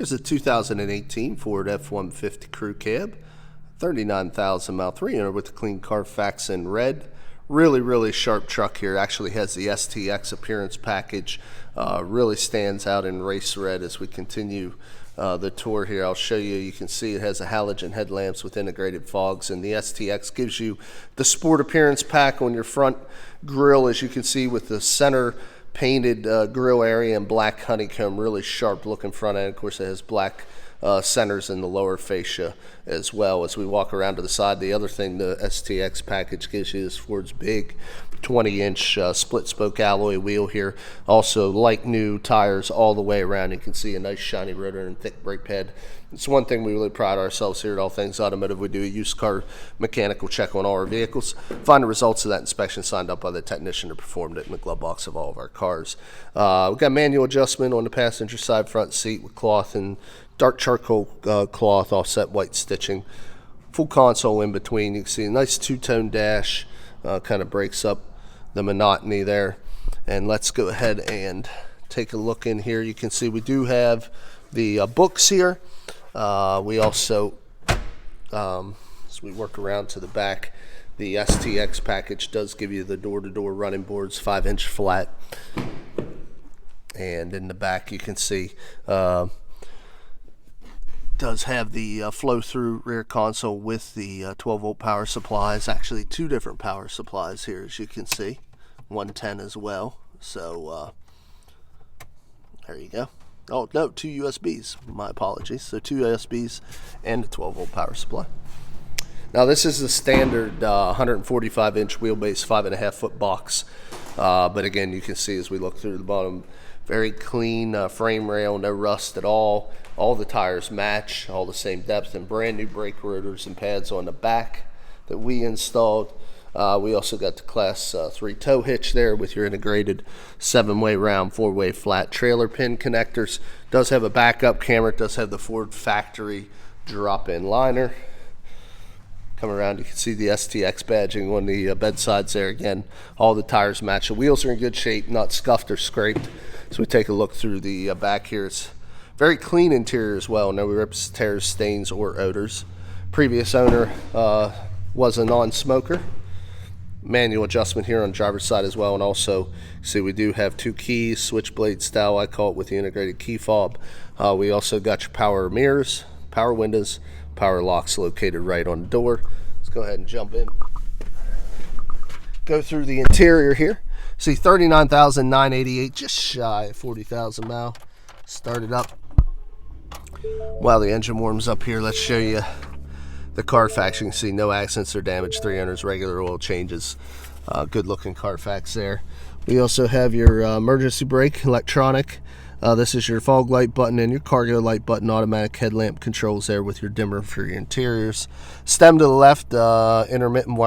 Here's a 2018 Ford F-150 Crew Cab, 39,000 mile 300 with the clean Carfax in red. Really sharp truck here. Actually has the Stx Appearance Package. Really stands out in race red as we continue the tour here. I'll show you. You can see it has a halogen headlamps with integrated fogs, and the Stx gives you the Sport Appearance Pack on your front grille, as you can see, with the center painted grill area and black honeycomb, really sharp looking front end. Of course, it has black centers in the lower fascia as well. As we walk around to the side, the other thing the Stx package gives you is Ford's big 20-inch split spoke alloy wheel here. Also like new tires all the way around. You can see a nice shiny rotor and thick brake pad. It's one thing we really pride ourselves here at All Things Automotive. We do a used car mechanical check on all our vehicles. Find the results of that inspection signed up by the technician who performed it in the glove box of all of our cars. We've got manual adjustment on the passenger side front seat with cloth and dark charcoal cloth, offset white stitching. Full console in between. You can see a nice two-tone dash, kind of breaks up the monotony there. And let's go ahead and take a look in here. You can see we do have the books here. We also, as we work around to the back, the Stx package does give you the door-to-door running boards, 5-inch flat. And in the back you can see does have the flow-through rear console with the 12-volt power supplies. Actually, two different power supplies here, as you can see. 110 as well. So there you go. Oh, no, two USBs. My apologies. So two USBs and a 12-volt power supply. Now, this is the standard 145-inch wheelbase, 5.5-foot box. But again, you can see as we look through the bottom, very clean frame rail, no rust at all. All the tires match, all the same depth, and brand new brake rotors and pads on the back that we installed. We also got the Class 3 tow hitch there with your integrated 7-way round, 4-way flat trailer pin connectors. Does have a backup camera. It does have the Ford factory drop-in liner. Come around, you can see the Stx badging on the bedsides there. Again, all the tires match. The wheels are in good shape, not scuffed or scraped. So we take a look through the back here. It's very clean interior as well. No rips, tears, stains, or odors. Previous owner was a non-smoker. Manual adjustment here on the driver's side as well, and also see we do have two keys, switchblade style I call it, with the integrated key fob. We also got your power mirrors, power windows, power locks located right on the door. Let's go ahead and jump in. Go through the interior here. See 39,988, just shy of 40,000 mile. Start it up. While the engine warms up here, let's show you the Carfax. You can see no accidents or damage, 3 owners, regular oil changes. Good looking Carfax there. We also have your emergency brake, electronic. This is your fog light button and your cargo light button, automatic headlamp controls there with your dimmer for your interiors. Stem to the left, intermittent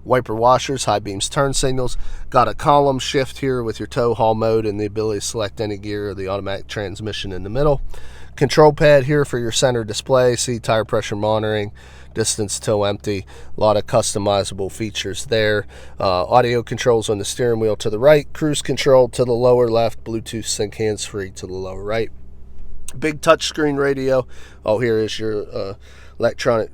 wiper washers, high beams turn signals. Got a column shift here with your tow haul mode and the ability to select any gear or the automatic transmission in the middle. Control pad here for your center display, see tire pressure monitoring, distance till empty, a lot of customizable features there. Audio controls on the steering wheel to the right, cruise control to the lower left, Bluetooth sync hands-free to the lower right. Big touchscreen radio. Oh, here is your electronic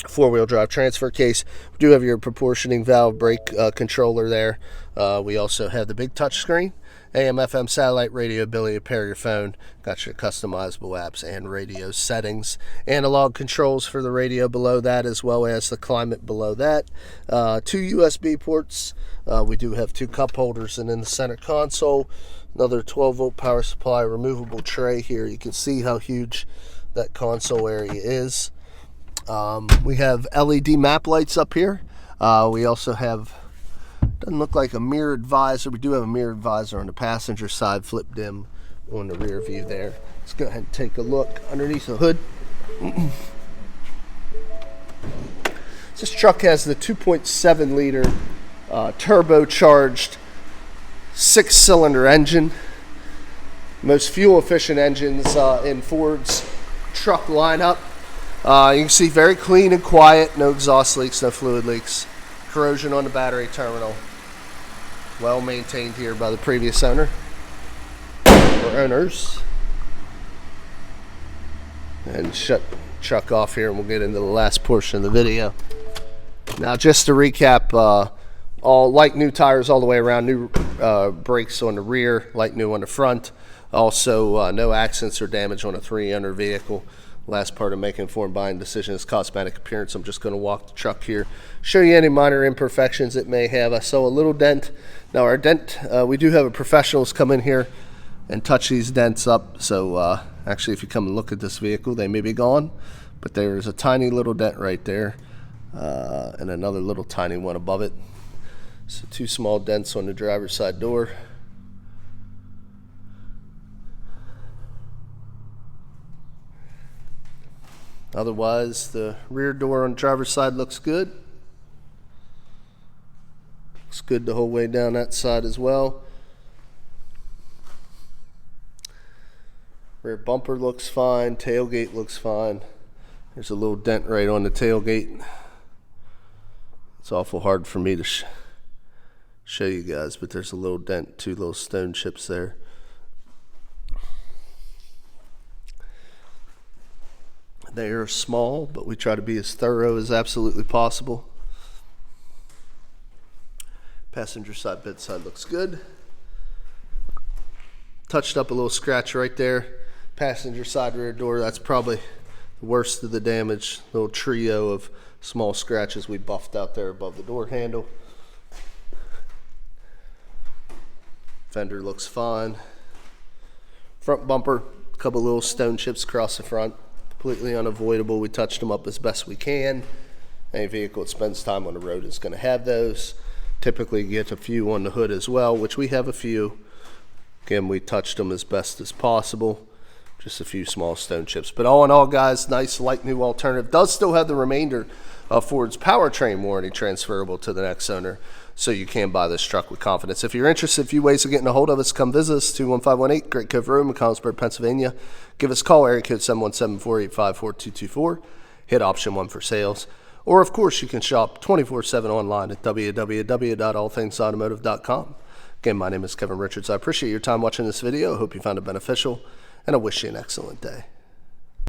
four-wheel drive transfer case. We do have your proportioning valve brake controller there. We also have the big touchscreen. AM, FM, satellite radio, ability to pair your phone. Got your customizable apps and radio settings. Analog controls for the radio below that, as well as the climate below that. Two USB ports. We do have two cup holders, and in the center console, another 12-volt power supply, removable tray here. You can see how huge that console area is. We have LED map lights up here. We also have, doesn't look like a mirrored visor. We do have a mirrored visor on the passenger side, flip dim on the rear view there. Let's go ahead and take a look underneath the hood. This truck has the 2.7 liter turbocharged 6-cylinder engine. Most fuel efficient engines in Ford's truck lineup. You can see very clean and quiet, no exhaust leaks, no fluid leaks. Corrosion on the battery terminal. Well maintained here by the previous owner or owners. and shut truck off here, and we'll get into the last portion of the video. Now, just to recap, all like new tires all the way around, new brakes on the rear, like new on the front. Also, no accidents or damage on a 3-owner vehicle. Last part of making informed buying decision is Cosmetic Appearance. I'm just going to walk the truck here, show you any minor imperfections it may have. I saw a little dent. Now, our dent, we do have professionals come in here and touch these dents up. So actually, if you come and look at this vehicle, they may be gone, but there's a tiny little dent right there, and another little tiny one above it. So 2 small dents on the driver's side door. Otherwise, the rear door on the driver's side looks good. Looks good the whole way down that side as well. Rear bumper looks fine. Tailgate looks fine. There's a little dent right on the tailgate. It's awful hard for me to show you guys, but there's a little dent, 2 little stone chips there. They are small, but we try to be as thorough as absolutely possible. Passenger side, bedside looks good. Touched up a little scratch right there. Passenger side rear door, that's probably the worst of the damage. Little trio of small scratches we buffed out there above the door handle. Fender looks fine. Front bumper, a couple little stone chips across the front. Completely unavoidable. We touched them up as best we can. Any vehicle that spends time on the road is going to have those. Typically get a few on the hood as well, which we have a few. Again, we touched them as best as possible. Just a few small stone chips. But all in all, guys, nice light new alternative. Does still have the remainder of Ford's powertrain warranty transferable to the next owner, so you can buy this truck with confidence. If you're interested, a few ways of getting a hold of us. Come visit us, 21518 Great Cove Road, McConnellsburg, Pennsylvania. Give us a call, area code 717-485-4224. Hit option 1 for sales. Or, of course, you can shop 24/7 online at www.allthingsautomotive.com. Again, my name is Kevin Richards. I appreciate your time watching this video. I hope you found it beneficial, and I wish you an excellent day.